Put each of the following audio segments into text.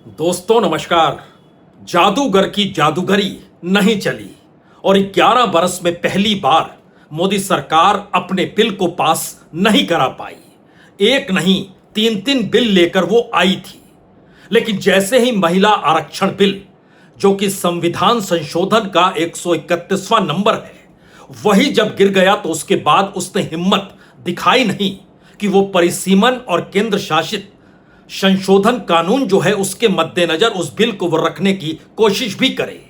दोस्तों नमस्कार। जादूगर की जादूगरी नहीं चली और 11 बरस में पहली बार मोदी सरकार अपने बिल को पास नहीं करा पाई। एक नहीं तीन तीन बिल लेकर वो आई थी, लेकिन जैसे ही महिला आरक्षण बिल, जो कि संविधान संशोधन का 131वां नंबर है, वही जब गिर गया तो उसके बाद उसने हिम्मत दिखाई नहीं कि वो परिसीमन और केंद्र शासित संशोधन कानून जो है उसके मद्देनजर उस बिल को वो रखने की कोशिश भी करे।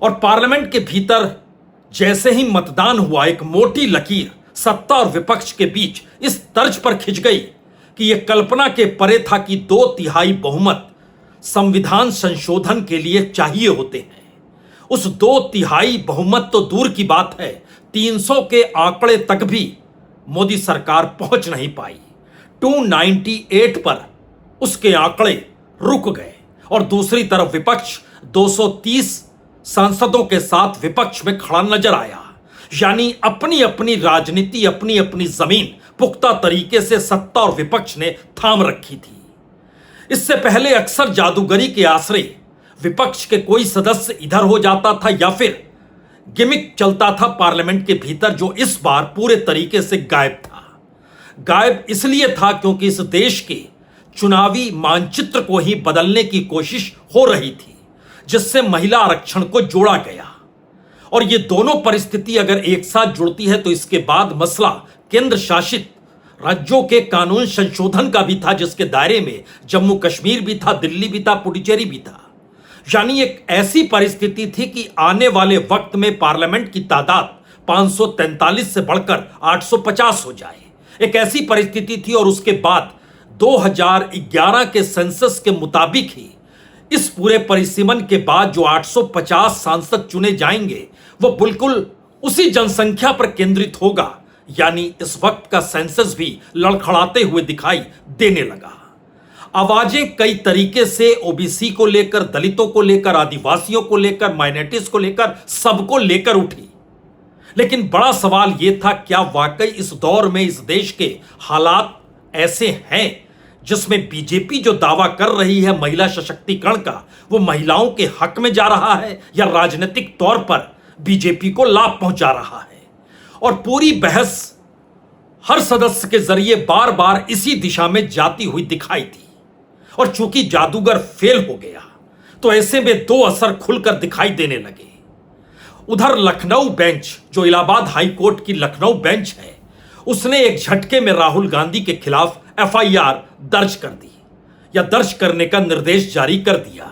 और पार्लियामेंट के भीतर जैसे ही मतदान हुआ, एक मोटी लकीर सत्ता और विपक्ष के बीच इस तर्ज पर खिंच गई कि यह कल्पना के परे था कि 2/3 बहुमत संविधान संशोधन के लिए चाहिए होते हैं। उस 2/3 बहुमत तो दूर की बात है, 300 के आंकड़े तक भी मोदी सरकार पहुंच नहीं पाई। 298 पर उसके आंकड़े रुक गए और दूसरी तरफ विपक्ष 230 सांसदों के साथ विपक्ष में खड़ा नजर आया। यानी अपनी अपनी राजनीति, अपनी अपनी जमीन पुख्ता तरीके से सत्ता और विपक्ष ने थाम रखी थी। इससे पहले अक्सर जादूगरी के आश्रय विपक्ष के कोई सदस्य इधर हो जाता था या फिर गिमिक चलता था पार्लियामेंट के भीतर, जो इस बार पूरे तरीके से गायब था। गायब इसलिए था क्योंकि इस देश के चुनावी मानचित्र को ही बदलने की कोशिश हो रही थी, जिससे महिला आरक्षण को जोड़ा गया। और ये दोनों परिस्थिति अगर एक साथ जुड़ती है तो इसके बाद मसला केंद्र शासित राज्यों के कानून संशोधन का भी था, जिसके दायरे में जम्मू कश्मीर भी था, दिल्ली भी था, पुडुचेरी भी था। यानी एक ऐसी परिस्थिति थी कि आने वाले वक्त में पार्लियामेंट की तादाद 543 से बढ़कर 850 हो जाए, एक ऐसी परिस्थिति थी। और उसके बाद 2011 के सेंसस के मुताबिक ही इस पूरे परिसीमन के बाद जो 850 सांसद चुने जाएंगे वो बिल्कुल उसी जनसंख्या पर केंद्रित होगा। यानी इस वक्त का सेंसस भी लड़खड़ाते हुए दिखाई देने लगा। आवाजें कई तरीके से ओबीसी को लेकर, दलितों को लेकर, आदिवासियों को लेकर, माइनॉरिटीज को लेकर, सबको लेकर उठी। लेकिन बड़ा सवाल यह था, क्या वाकई इस दौर में इस देश के हालात ऐसे हैं जिसमें बीजेपी जो दावा कर रही है महिला सशक्तिकरण का, वो महिलाओं के हक में जा रहा है या राजनीतिक तौर पर बीजेपी को लाभ पहुंचा रहा है? और पूरी बहस हर सदस्य के जरिए बार बार इसी दिशा में जाती हुई दिखाई दी। और चूंकि जादूगर फेल हो गया तो ऐसे में दो असर खुलकर दिखाई देने लगे। उधर लखनऊ बेंच, जो इलाहाबाद हाई कोर्ट की लखनऊ बेंच है, उसने एक झटके में राहुल गांधी के खिलाफ एफआईआर दर्ज कर दी या दर्ज करने का निर्देश जारी कर दिया।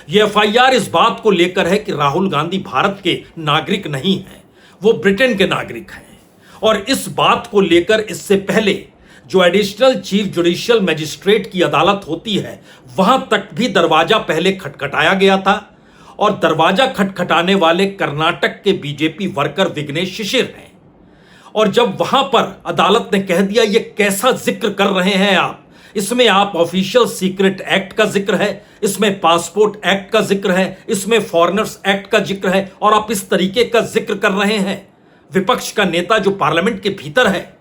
यह एफआईआर इस बात को लेकर है कि राहुल गांधी भारत के नागरिक नहीं हैं, वो ब्रिटेन के नागरिक हैं। और इस बात को लेकर इससे पहले जो एडिशनल चीफ जुडिशियल मजिस्ट्रेट की अदालत होती है, वहां तक भी दरवाजा पहले खटखटाया गया था। और दरवाजा खटखटाने वाले कर्नाटक के बीजेपी वर्कर विघ्नेश शिशिर हैं। और जब वहां पर अदालत ने कह दिया, ये कैसा जिक्र कर रहे हैं आप, इसमें आप ऑफिशियल सीक्रेट एक्ट का जिक्र है, इसमें पासपोर्ट एक्ट का जिक्र है, इसमें फॉरेनर्स एक्ट का जिक्र है, और आप इस तरीके का जिक्र कर रहे हैं। विपक्ष का नेता जो पार्लियामेंट के भीतर है,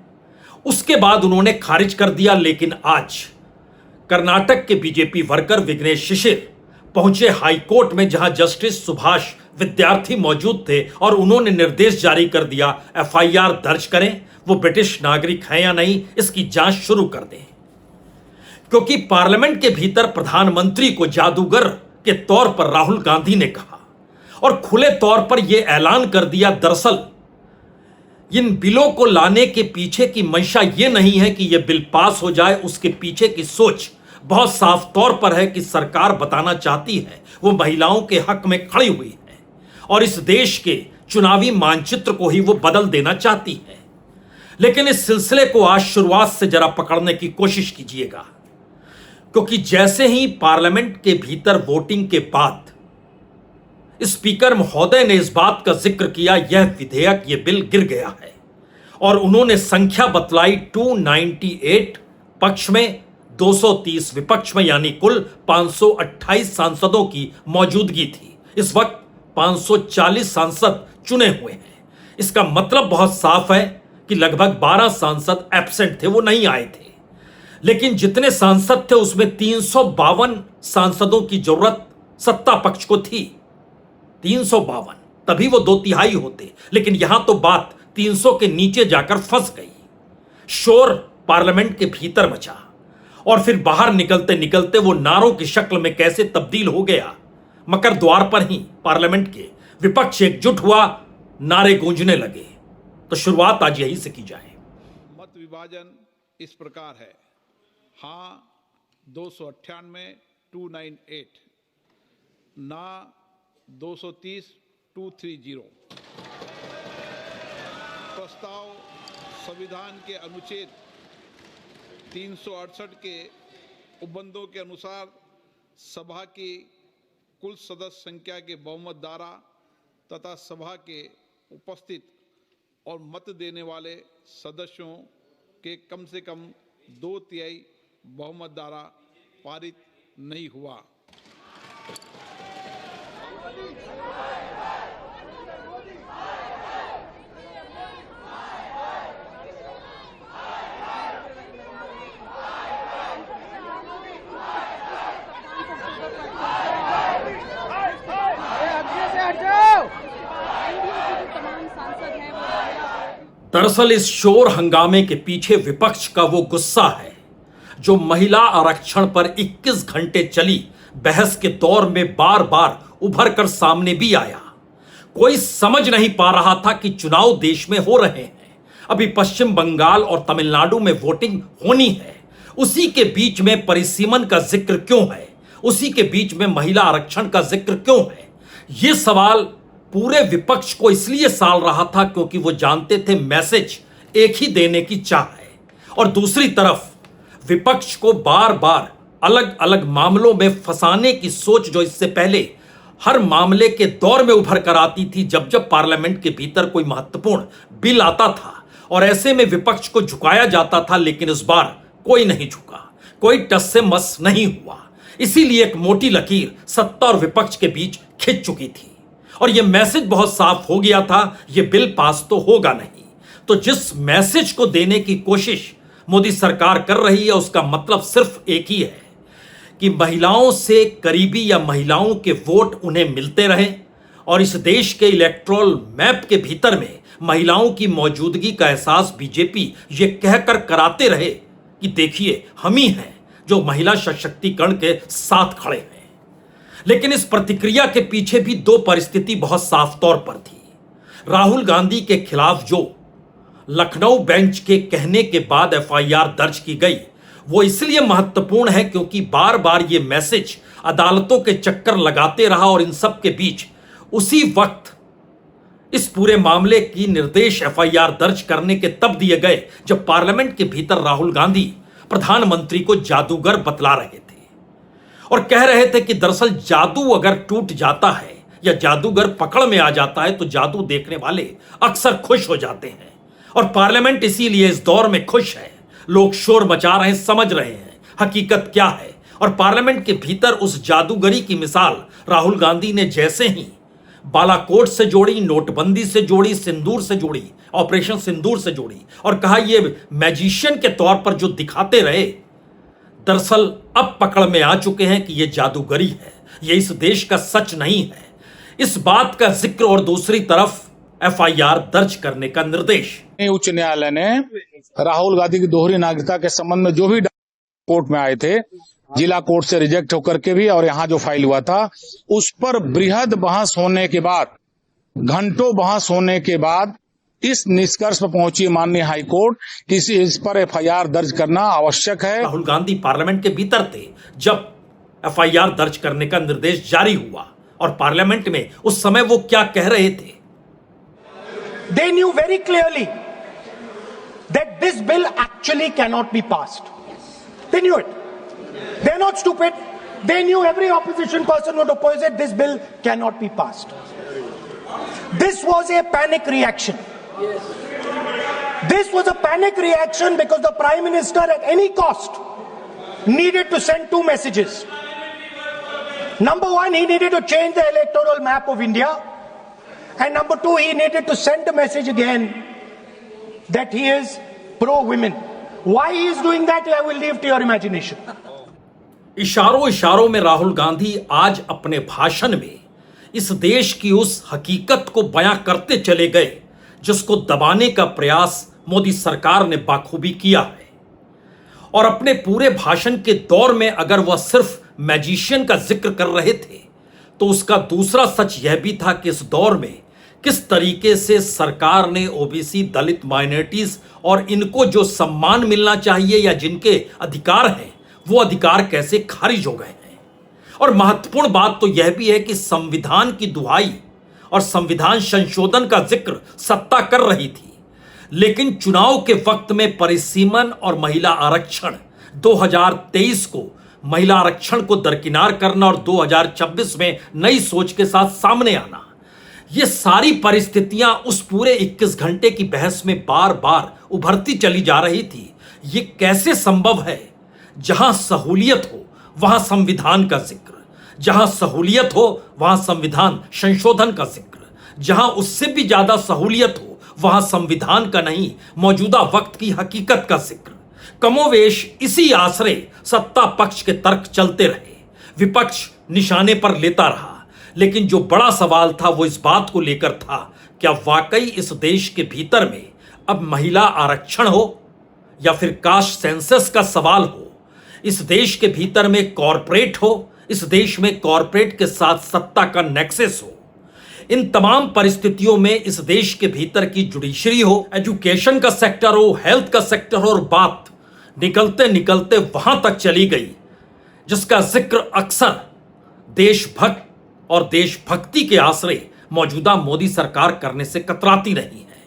उसके बाद उन्होंने खारिज कर दिया। लेकिन आज कर्नाटक के बीजेपी वर्कर विघ्नेश शिशिर पहुंचे हाई कोर्ट में, जहां जस्टिस सुभाष विद्यार्थी मौजूद थे, और उन्होंने निर्देश जारी कर दिया, एफआईआर दर्ज करें, वो ब्रिटिश नागरिक हैं या नहीं, इसकी जांच शुरू कर दें। क्योंकि पार्लियामेंट के भीतर प्रधानमंत्री को जादूगर के तौर पर राहुल गांधी ने कहा और खुले तौर पर यह ऐलान कर दिया, दरअसल इन बिलों को लाने के पीछे की मंशा यह नहीं है कि यह बिल पास हो जाए, उसके पीछे की सोच बहुत साफ तौर पर है कि सरकार बताना चाहती है वो महिलाओं के हक में खड़ी हुई है और इस देश के चुनावी मानचित्र को ही वो बदल देना चाहती है। लेकिन इस सिलसिले को आज शुरुआत से जरा पकड़ने की कोशिश कीजिएगा, क्योंकि जैसे ही पार्लियामेंट के भीतर वोटिंग के बाद स्पीकर महोदय ने इस बात का जिक्र किया, यह विधेयक, यह बिल गिर गया है, और उन्होंने संख्या बतलाई 298 पक्ष में, 230 विपक्ष में, यानी कुल 528 सांसदों की मौजूदगी थी। इस वक्त 540 सांसद चुने हुए हैं। इसका मतलब बहुत साफ है कि लगभग 12 सांसद एब्सेंट थे, वो नहीं आए थे। लेकिन जितने सांसद थे उसमें 352 सांसदों की जरूरत सत्ता पक्ष को थी। 352, तभी वो 2/3 होते, लेकिन यहां तो बात 300 के नीचे जाकर फंस गई। शोर पार्लियामेंट के भीतर मचा और फिर बाहर निकलते निकलते वो नारों की शक्ल में कैसे तब्दील हो गया। मकर द्वार पर ही पार्लियामेंट के विपक्ष एकजुट हुआ, नारे गूंजने लगे। तो शुरुआत आज यहीं से की जाए। मत विभाजन इस प्रकार है: हां 298 298, ना 230 230। प्रस्ताव संविधान के अनुच्छेद 368 के उपबंधों के अनुसार सभा की कुल सदस्य संख्या के बहुमत द्वारा तथा सभा के उपस्थित और मत देने वाले सदस्यों के कम से कम 2/3 बहुमत द्वारा पारित नहीं हुआ। दरअसल इस शोर हंगामे के पीछे विपक्ष का वो गुस्सा है जो महिला आरक्षण पर 21 घंटे चली बहस के दौर में बार बार उभर कर सामने भी आया। कोई समझ नहीं पा रहा था कि चुनाव देश में हो रहे हैं, अभी पश्चिम बंगाल और तमिलनाडु में वोटिंग होनी है, उसी के बीच में परिसीमन का जिक्र क्यों है, उसी के बीच में महिला आरक्षण का जिक्र क्यों है। यह सवाल पूरे विपक्ष को इसलिए साल रहा था क्योंकि वो जानते थे मैसेज एक ही देने की चाह है, और दूसरी तरफ विपक्ष को बार बार अलग अलग मामलों में फंसाने की सोच जो इससे पहले हर मामले के दौर में उभर कर आती थी जब जब पार्लियामेंट के भीतर कोई महत्वपूर्ण बिल आता था, और ऐसे में विपक्ष को झुकाया जाता था। लेकिन इस बार कोई नहीं झुका, कोई टस से मस नहीं हुआ। इसीलिए एक मोटी लकीर सत्ता और विपक्ष के बीच खिंच चुकी थी और यह मैसेज बहुत साफ हो गया था, यह बिल पास तो होगा नहीं। तो जिस मैसेज को देने की कोशिश मोदी सरकार कर रही है उसका मतलब सिर्फ एक ही है कि महिलाओं से करीबी या महिलाओं के वोट उन्हें मिलते रहें और इस देश के इलेक्टोरल मैप के भीतर में महिलाओं की मौजूदगी का एहसास बीजेपी ये कहकर कराते रहे कि देखिए हम ही हैं जो महिला सशक्तिकरण के साथ खड़े हैं। लेकिन इस प्रतिक्रिया के पीछे भी दो परिस्थिति बहुत साफ तौर पर थी। राहुल गांधी के खिलाफ जो लखनऊ बेंच के कहने के बाद एफआईआर दर्ज की गई वो इसलिए महत्वपूर्ण है क्योंकि बार बार ये मैसेज अदालतों के चक्कर लगाते रहा और इन सब के बीच उसी वक्त इस पूरे मामले की निर्देश एफआईआर दर्ज करने के तब दिए गए जब पार्लियामेंट के भीतर राहुल गांधी प्रधानमंत्री को जादूगर बतला रहे थे और कह रहे थे कि दरअसल जादू अगर टूट जाता है या जादूगर पकड़ में आ जाता है तो जादू देखने वाले अक्सर खुश हो जाते हैं और पार्लियामेंट इसीलिए इस दौर में खुश है। लोग शोर मचा रहे हैं, समझ रहे हैं हकीकत क्या है। और पार्लियामेंट के भीतर उस जादूगरी की मिसाल राहुल गांधी ने जैसे ही बालाकोट से जोड़ी, नोटबंदी से जोड़ी, सिंदूर से जोड़ी, ऑपरेशन सिंदूर से जोड़ी और कहा ये मैजिशियन के तौर पर जो दिखाते रहे दरअसल अब पकड़ में आ चुके हैं कि ये जादूगरी है, ये इस देश का सच नहीं है। इस बात का जिक्र और दूसरी तरफ एफआईआर दर्ज करने का निर्देश। उच्च न्यायालय ने राहुल गांधी की दोहरी नागरिकता के संबंध में जो भी कोर्ट में आए थे, जिला कोर्ट से रिजेक्ट होकर के भी और यहाँ जो फाइल हुआ था उस पर बृहद बहस होने के बाद, घंटों बहस होने के बाद इस निष्कर्ष पर पहुंची माननीय हाईकोर्ट कि इस पर एफआईआर दर्ज करना आवश्यक है। राहुल गांधी पार्लियामेंट के भीतर थे जब एफआईआर दर्ज करने का निर्देश जारी हुआ और पार्लियामेंट में उस समय वो क्या कह रहे थे। They knew very clearly that this bill actually cannot be passed. They knew it. They're not stupid. They knew every opposition person would oppose it. This bill cannot be passed. This was a panic reaction. This was a panic reaction because the Prime Minister at any cost needed to send two messages. Number one, he needed to change the electoral map of India. And number two, he needed to send a message again that he is pro-women. Why he is doing that, I will leave to your imagination. इशारों इशारों में राहुल गांधी आज अपने भाषण में इस देश की उस हकीकत को बयां करते चले गए जिसको दबाने का प्रयास मोदी सरकार ने बाखूबी किया है। और अपने पूरे भाषण के दौर में अगर वह सिर्फ मैजिशियन का जिक्र कर रहे थे तो उसका दूसरा सच यह भी था कि इस दौर में किस तरीके से सरकार ने ओबीसी, दलित, माइनॉरिटीज और इनको जो सम्मान मिलना चाहिए या जिनके अधिकार हैं वो अधिकार कैसे खारिज हो गए हैं। और महत्वपूर्ण बात तो यह भी है कि संविधान की दुहाई और संविधान संशोधन का जिक्र सत्ता कर रही थी, लेकिन चुनाव के वक्त में परिसीमन और महिला आरक्षण 2023 को महिला आरक्षण को दरकिनार करना और 2026 में नई सोच के साथ सामने आना, ये सारी परिस्थितियां उस पूरे 21 घंटे की बहस में बार बार उभरती चली जा रही थी। ये कैसे संभव है जहां सहूलियत हो वहां संविधान का जिक्र, जहां सहूलियत हो वहां संविधान संशोधन का जिक्र, जहां उससे भी ज्यादा सहूलियत हो वहां संविधान का नहीं मौजूदा वक्त की हकीकत का जिक्र। कमोवेश इसी आसरे सत्ता पक्ष के तर्क चलते रहे, विपक्ष निशाने पर लेता रहा, लेकिन जो बड़ा सवाल था वो इस बात को लेकर था, क्या वाकई इस देश के भीतर में अब महिला आरक्षण हो या फिर कास्ट सेंसस का सवाल हो, इस देश के भीतर में कॉरपोरेट हो, इस देश में कॉरपोरेट के साथ सत्ता का नेक्सस हो। इन तमाम परिस्थितियों में इस देश के भीतर की जुडिशरी हो, एजुकेशन का सेक्टर हो, हेल्थ का सेक्टर हो, और बात निकलते निकलते वहां तक चली गई जिसका जिक्र अक्सर देशभक्त और देशभक्ति के आसरे मौजूदा मोदी सरकार करने से कतराती रही है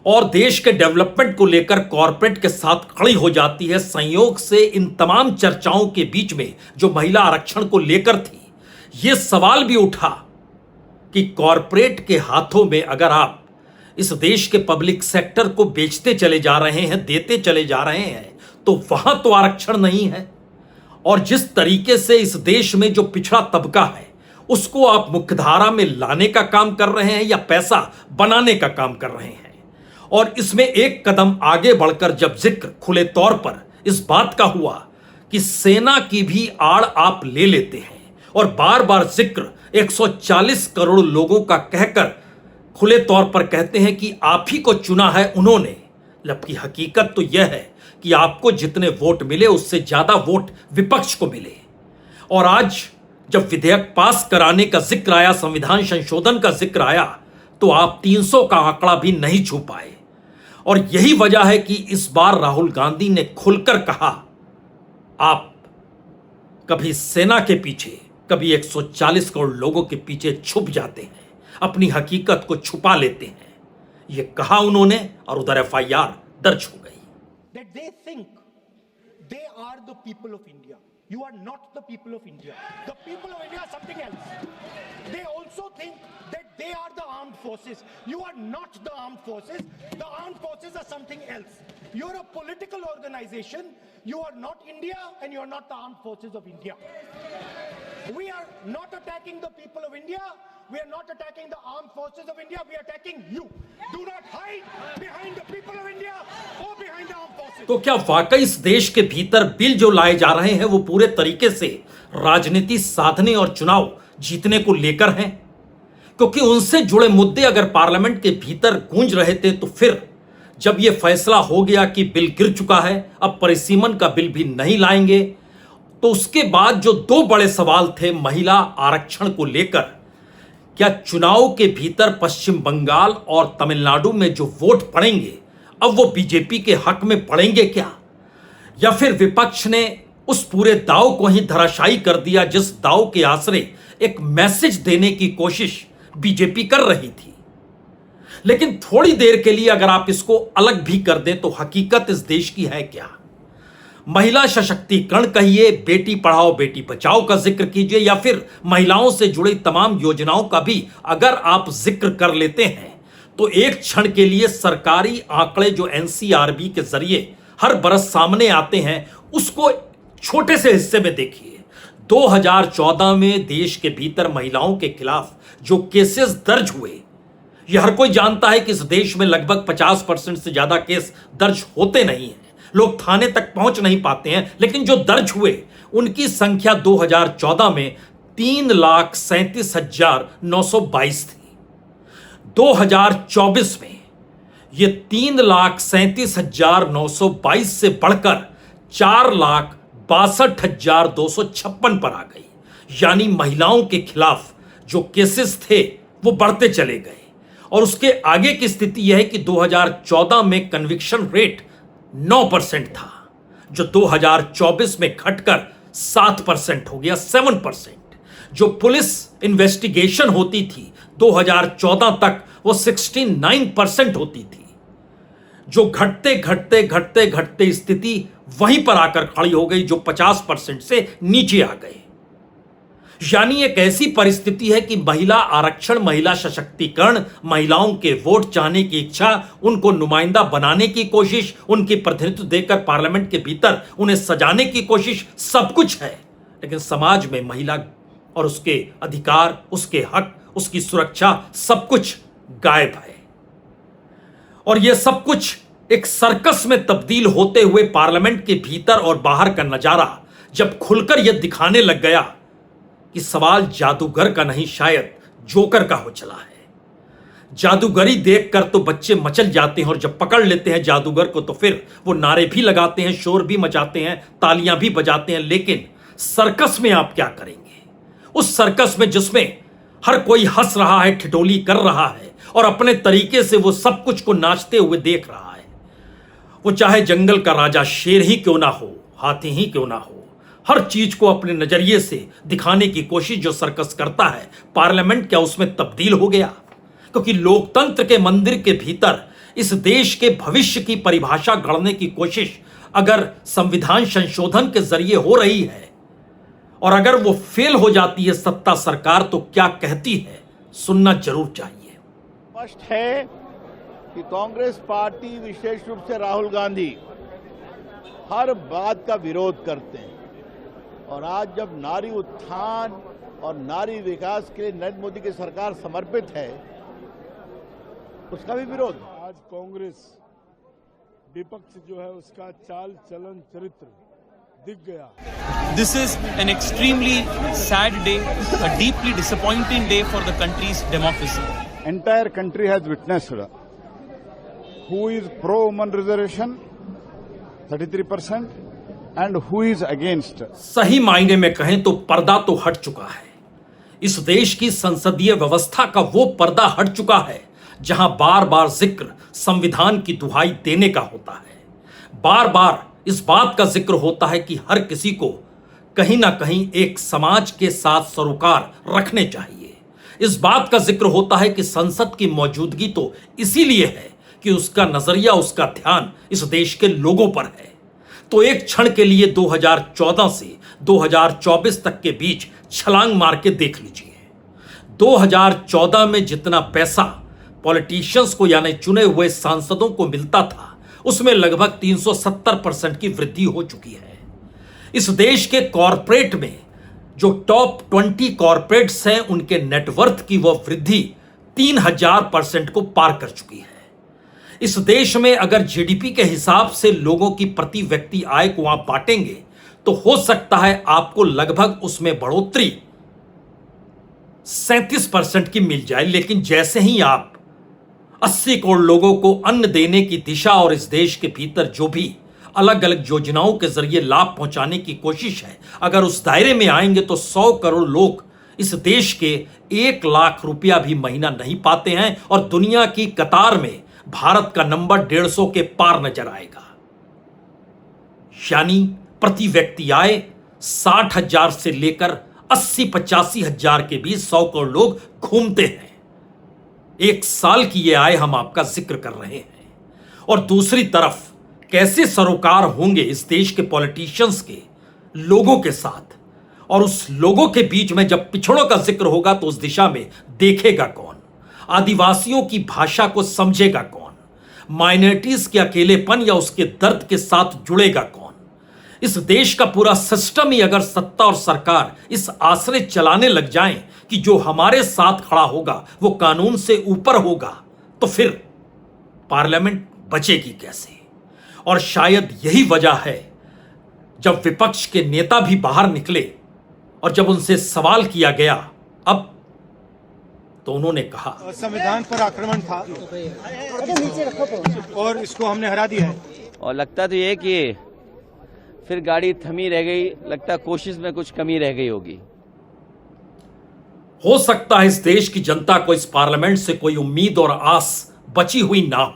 और देश के डेवलपमेंट को लेकर कॉरपोरेट के साथ खड़ी हो जाती है। संयोग से इन तमाम चर्चाओं के बीच में जो महिला आरक्षण को लेकर थी, यह सवाल भी उठा कि कॉरपोरेट के हाथों में अगर आप इस देश के पब्लिक सेक्टर को बेचते चले जा रहे हैं, देते चले जा रहे हैं, तो वहां तो आरक्षण नहीं है। और जिस तरीके से इस देश में जो पिछड़ा तबका है उसको आप मुख्यधारा में लाने का काम कर रहे हैं या पैसा बनाने का काम कर रहे हैं। और इसमें एक कदम आगे बढ़कर जब जिक्र खुले तौर पर इस बात का हुआ कि सेना की भी आड़ आप ले लेते हैं और बार बार जिक्र 140 करोड़ लोगों का कहकर खुले तौर पर कहते हैं कि आप ही को चुना है उन्होंने, जबकि हकीकत तो यह है कि आपको जितने वोट मिले उससे ज्यादा वोट विपक्ष को मिले। और आज जब विधेयक पास कराने का जिक्र आया, संविधान संशोधन का जिक्र आया, तो आप 300 का आंकड़ा भी नहीं छू पाए। और यही वजह है कि इस बार राहुल गांधी ने खुलकर कहा, आप कभी सेना के पीछे, कभी 140 करोड़ लोगों के पीछे छुप जाते हैं, अपनी हकीकत को छुपा लेते हैं। यह कहा उन्होंने और उधर FIR दर्ज हो गई। That they think they are the people of India. You are not the people of India. The people of India are something else. They also think that they are the armed forces. You are not the armed forces. The armed forces are something else. You're a political organization. You are not India and you are not the armed forces of India. We are not attacking the people of India. We are not attacking the armed forces of India. We are attacking you. Do not hide behind the people of India or behind the armed forces. तो क्या वाकई इस देश के भीतर bill जो लाए जा रहे हैं वो पूरे तरीके से राजनीति साधने और चुनाव जीतने को लेकर हैं? क्योंकि उनसे जुड़े मुद्दे अगर पार्लियामेंट के भीतर गूंज रहे थे, तो फिर जब यह फैसला हो गया कि बिल गिर चुका है, अब परिसीमन का बिल भी नहीं लाएंगे, तो उसके बाद जो दो बड़े सवाल थे महिला आरक्षण को लेकर, क्या चुनाव के भीतर पश्चिम बंगाल और तमिलनाडु में जो वोट पड़ेंगे अब वो बीजेपी के हक में पड़ेंगे क्या, या फिर विपक्ष ने उस पूरे दाव को ही धराशायी कर दिया जिस दाव के आसरे एक मैसेज देने की कोशिश बीजेपी कर रही थी। लेकिन थोड़ी देर के लिए अगर आप इसको अलग भी कर दें तो हकीकत इस देश की है क्या? महिला सशक्तिकरण कहिए, बेटी पढ़ाओ बेटी बचाओ का जिक्र कीजिए, या फिर महिलाओं से जुड़ी तमाम योजनाओं का भी अगर आप जिक्र कर लेते हैं, तो एक क्षण के लिए सरकारी आंकड़े जो NCRB के जरिए हर बरस सामने आते हैं उसको छोटे से हिस्से में देखिए। 2014 में देश के भीतर महिलाओं के खिलाफ जो केसेस दर्ज हुए, यह हर कोई जानता है कि इस देश में लगभग 50% से ज्यादा केस दर्ज होते नहीं हैं, लोग थाने तक पहुंच नहीं पाते हैं, लेकिन जो दर्ज हुए उनकी संख्या 2014 में 3,37,922 थी। 2024 में ये 3,37,922 से बढ़कर 4,62,256 पर आ गई। यानी महिलाओं के खिलाफ जो केसेस थे वो बढ़ते चले गए। और उसके आगे की स्थिति यह है कि 2014 में कन्विक्शन रेट 9% था, जो 2024 में घटकर 7% हो गया, 7%। जो पुलिस इन्वेस्टिगेशन होती थी 2014 तक वो 69% होती थी, जो घटते घटते घटते घटते स्थिति वहीं पर आकर खड़ी हो गई, जो 50% से नीचे आ गए। यानी एक ऐसी परिस्थिति है कि महिला आरक्षण, महिला सशक्तिकरण, महिलाओं के वोट चाहने की इच्छा, उनको नुमाइंदा बनाने की कोशिश, उनकी प्रतिनिधित्व देकर पार्लियामेंट के भीतर उन्हें सजाने की कोशिश, सब कुछ है, लेकिन समाज में महिला और उसके अधिकार, उसके हक, उसकी सुरक्षा, सब कुछ गायब है। और यह सब कुछ एक सर्कस में तब्दील होते हुए पार्लियामेंट के भीतर और बाहर का नजारा जब खुलकर यह दिखाने लग गया कि सवाल जादूगर का नहीं, शायद जोकर का हो चला है। जादूगरी देखकर तो बच्चे मचल जाते हैं, और जब पकड़ लेते हैं जादूगर को तो फिर वो नारे भी लगाते हैं, शोर भी मचाते हैं, तालियां भी बजाते हैं। लेकिन सर्कस में आप क्या करेंगे? उस सर्कस में जिसमें हर कोई हंस रहा है, ठिठोली कर रहा है और अपने तरीके से वो सब कुछ को नाचते हुए देख रहा है, वो चाहे जंगल का राजा शेर ही क्यों ना हो, हाथी ही क्यों ना हो, हर चीज को अपने नजरिए से दिखाने की कोशिश जो सर्कस करता है, पार्लियामेंट क्या उसमें तब्दील हो गया? क्योंकि लोकतंत्र के मंदिर के भीतर इस देश के भविष्य की परिभाषा गढ़ने की कोशिश अगर संविधान संशोधन के जरिए हो रही है, और अगर वो फेल हो जाती है सत्ता सरकार, तो क्या कहती है, सुनना जरूर चाहिए। स्पष्ट है कि कांग्रेस पार्टी, विशेष रूप से राहुल गांधी, हर बात का विरोध करते हैं। और आज जब नारी उत्थान और नारी विकास के लिए नरेंद्र मोदी की सरकार समर्पित है, उसका भी विरोध। आज कांग्रेस विपक्ष जो है उसका चाल चलन चरित्र दिख गया। This is an extremely sad day, a deeply disappointing day for the country's democracy. Entire country has witnessed who is pro-woman reservation, 33%, and who is against. सही मायने में कहें तो पर्दा तो हट चुका है। इस देश की संसदीय व्यवस्था का वो पर्दा हट चुका है जहां बार बार जिक्र संविधान की दुहाई देने का होता है। बार बार इस बात का जिक्र होता है कि हर किसी को कहीं ना कहीं एक समाज के साथ सरोकार रखने चाहिए। इस बात का जिक्र होता है कि संसद की मौजूदगी तो इसीलिए है कि उसका नजरिया, उसका ध्यान इस देश के लोगों पर है। तो एक क्षण के लिए 2014 से 2024 तक के बीच छलांग मार के देख लीजिए। 2014 में जितना पैसा पॉलिटिशियंस को यानी चुने हुए सांसदों को मिलता था, उसमें लगभग 370% की वृद्धि हो चुकी है। इस देश के कॉरपोरेट में जो टॉप 20 कॉरपोरेट्स हैं, उनके नेटवर्थ की वह वृद्धि 3000% को पार कर चुकी है। इस देश में अगर जीडीपी के हिसाब से लोगों की प्रति व्यक्ति आय को आप बांटेंगे तो हो सकता है आपको लगभग उसमें बढ़ोतरी 37% की मिल जाए। लेकिन जैसे ही आप 80 करोड़ लोगों को अन्न देने की दिशा और इस देश के भीतर जो भी अलग अलग योजनाओं के जरिए लाभ पहुंचाने की कोशिश है, अगर उस दायरे में आएंगे तो 100 करोड़ लोग इस देश के 1 लाख रुपया भी महीना नहीं पाते हैं और दुनिया की कतार में भारत का नंबर 150 के पार नजर आएगा। यानी प्रति व्यक्ति आय 60,000 से लेकर 80-85 हजार के बीच 100 करोड़ लोग घूमते हैं। एक साल की ये आय हम आपका जिक्र कर रहे हैं। और दूसरी तरफ कैसे सरोकार होंगे इस देश के पॉलिटिशियंस के लोगों के साथ, और उस लोगों के बीच में जब पिछड़ों का जिक्र होगा तो उस दिशा में देखेगा कौन, आदिवासियों की भाषा को समझेगा कौन, माइनॉरिटीज के अकेलेपन या उसके दर्द के साथ जुड़ेगा कौन। इस देश का पूरा सिस्टम ही अगर सत्ता और सरकार इस आश्रय चलाने लग जाएं कि जो हमारे साथ खड़ा होगा वो कानून से ऊपर होगा, तो फिर पार्लियामेंट बचेगी कैसे? और शायद यही वजह है जब विपक्ष के नेता भी बाहर निकले और जब उनसे सवाल किया गया अब, तो उन्होंने कहा संविधान पर आक्रमण था और इसको हमने हरा दिया है। और लगता तो ये कि फिर गाड़ी थमी रह गई, लगता कोशिश में कुछ कमी रह गई होगी। हो सकता है इस देश की जनता को इस पार्लियामेंट से कोई उम्मीद और आस बची हुई ना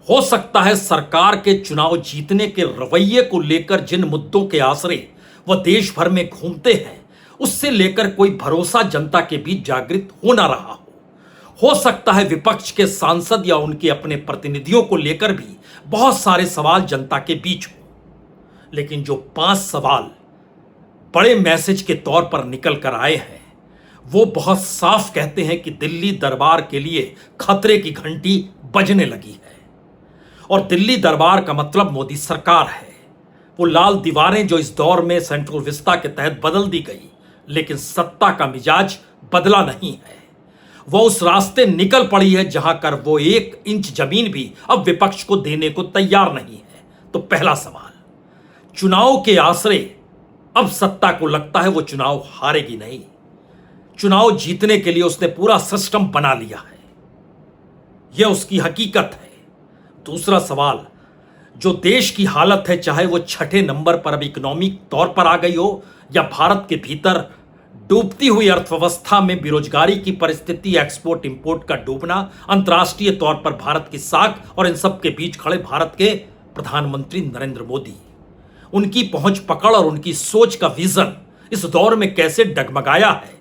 हो सकता है सरकार के चुनाव जीतने के रवैये को लेकर जिन मुद्दों के आसरे वह देश भर में घूमते हैं उससे लेकर कोई भरोसा जनता के बीच जागृत हो ना रहा हो सकता है विपक्ष के सांसद या उनके अपने प्रतिनिधियों को लेकर भी बहुत सारे सवाल जनता के बीच हो, लेकिन जो 5 सवाल बड़े मैसेज के तौर पर निकल कर आए हैं वो बहुत साफ कहते हैं कि दिल्ली दरबार के लिए खतरे की घंटी बजने लगी है। और दिल्ली दरबार का मतलब मोदी सरकार है। वो लाल दीवारें जो इस दौर में सेंट्रल विस्ता के तहत बदल दी गई, लेकिन सत्ता का मिजाज बदला नहीं है। वो उस रास्ते निकल पड़ी है जहां कर वो 1 इंच जमीन भी अब विपक्ष को देने को तैयार नहीं है। तो पहला सवाल, चुनाव के आसरे अब सत्ता को लगता है वो चुनाव हारेगी नहीं। चुनाव जीतने के लिए उसने पूरा सिस्टम बना लिया है, यह उसकी हकीकत है। दूसरा सवाल, जो देश की हालत है, चाहे वो 6ठे नंबर पर अब इकोनॉमिक तौर पर आ गई हो या भारत के भीतर डूबती हुई अर्थव्यवस्था में बेरोजगारी की परिस्थिति, एक्सपोर्ट इंपोर्ट का डूबना, अंतर्राष्ट्रीय तौर पर भारत की साख और इन सब के बीच खड़े भारत के प्रधानमंत्री नरेंद्र मोदी, उनकी पहुंच पकड़ और उनकी सोच का विजन इस दौर में कैसे डगमगाया है,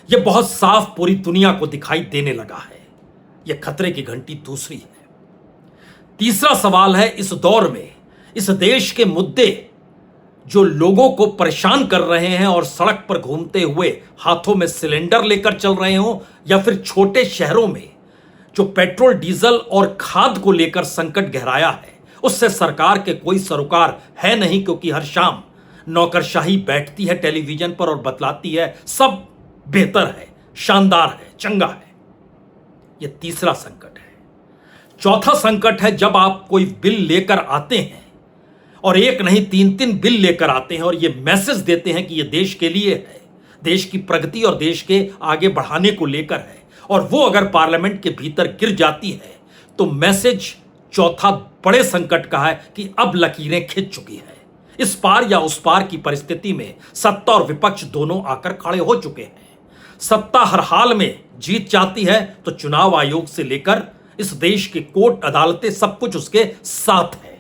यह बहुत साफ पूरी दुनिया को दिखाई देने लगा है। यह खतरे की घंटी दूसरी है। तीसरा सवाल है, इस दौर में इस देश के मुद्दे जो लोगों को परेशान कर रहे हैं और सड़क पर घूमते हुए हाथों में सिलेंडर लेकर चल रहे हो, या फिर छोटे शहरों में जो पेट्रोल डीजल और खाद को लेकर संकट गहराया है, उससे सरकार के कोई सरोकार है नहीं, क्योंकि हर शाम नौकरशाही बैठती है टेलीविजन पर और बतलाती है सब बेहतर है, शानदार है, चंगा है। यह तीसरा संकट है। चौथा संकट है, जब आप कोई बिल लेकर आते हैं और एक नहीं 3-3 बिल लेकर आते हैं और यह मैसेज देते हैं कि यह देश के लिए है, देश की प्रगति और देश के आगे बढ़ाने को लेकर है, और वो अगर पार्लियामेंट के भीतर गिर जाती है तो मैसेज चौथा बड़े संकट का है कि अब लकीरें खिंच चुकी है। इस पार या उस पार की परिस्थिति में सत्ता और विपक्ष दोनों आकर खड़े हो चुके हैं। सत्ता हर हाल में जीत चाहती है तो चुनाव आयोग से लेकर इस देश की कोर्ट अदालतें सब कुछ उसके साथ है,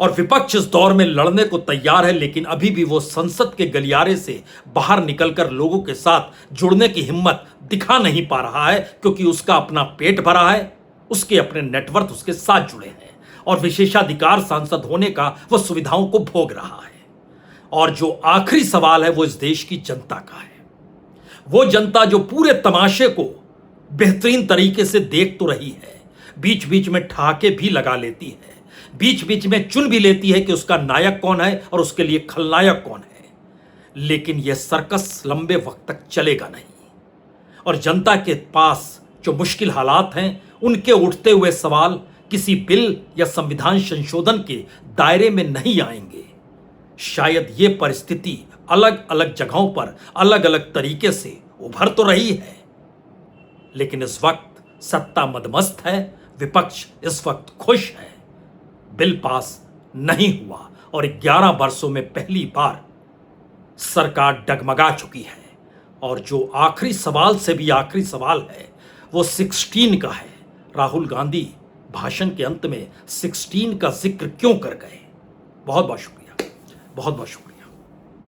और विपक्ष इस दौर में लड़ने को तैयार है, लेकिन अभी भी वो संसद के गलियारे से बाहर निकलकर लोगों के साथ जुड़ने की हिम्मत दिखा नहीं पा रहा है, क्योंकि उसका अपना पेट भरा है, उसके अपने नेटवर्क उसके साथ जुड़े हैं और विशेषाधिकार सांसद होने का वह सुविधाओं को भोग रहा है। और जो आखिरी सवाल है वो इस देश की जनता का है। वो जनता जो पूरे तमाशे को बेहतरीन तरीके से देख तो रही है, बीच बीच में ठहाके भी लगा लेती है, बीच बीच में चुन भी लेती है कि उसका नायक कौन है और उसके लिए खलनायक कौन है, लेकिन यह सर्कस लंबे वक्त तक चलेगा नहीं। और जनता के पास जो मुश्किल हालात हैं उनके उठते हुए सवाल किसी बिल या संविधान संशोधन के दायरे में नहीं आएंगे। शायद यह परिस्थिति अलग अलग जगहों पर अलग अलग तरीके से उभर तो रही है, लेकिन इस वक्त सत्ता मदमस्त है, विपक्ष इस वक्त खुश है। बिल पास नहीं हुआ और 11 वर्षों में पहली बार सरकार डगमगा चुकी है। और जो आखिरी सवाल से भी आखिरी सवाल है वो 16 का है। राहुल गांधी भाषण के अंत में 16 का जिक्र क्यों कर गए? बहुत बहुत शुक्रिया, बहुत बहुत शुक्रिया।